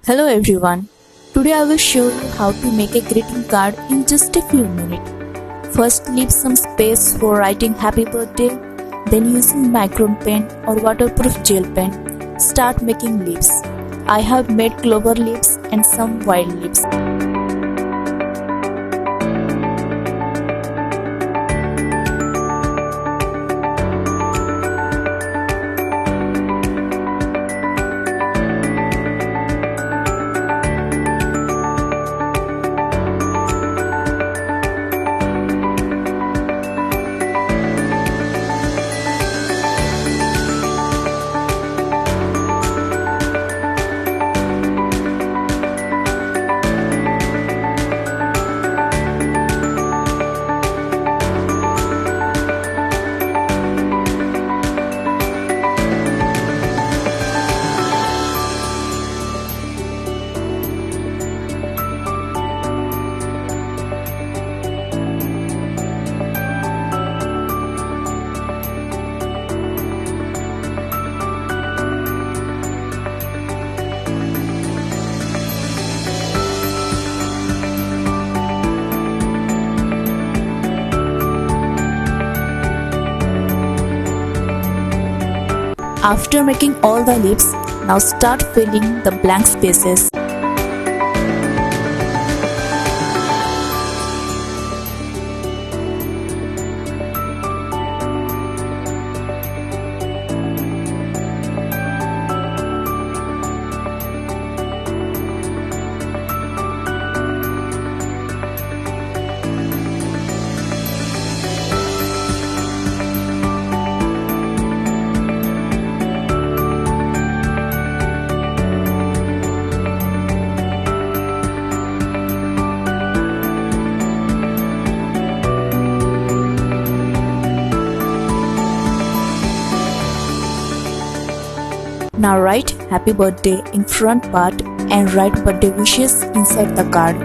Hello everyone. Today I will show you how to make a greeting card in just a few minutes. First, leave some space for writing happy birthday, then using Micron pen or waterproof gel pen, start making leaves. I have made clover leaves and some wild leaves. After making all the leaves, now start filling the blank spaces. Now write happy birthday in front part and write birthday wishes inside the card.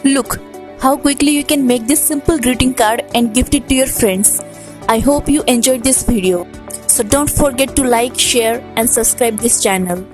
Look how quickly you can make this simple greeting card and gift it to your friends. I hope you enjoyed this video. So don't forget to like, share and subscribe this channel.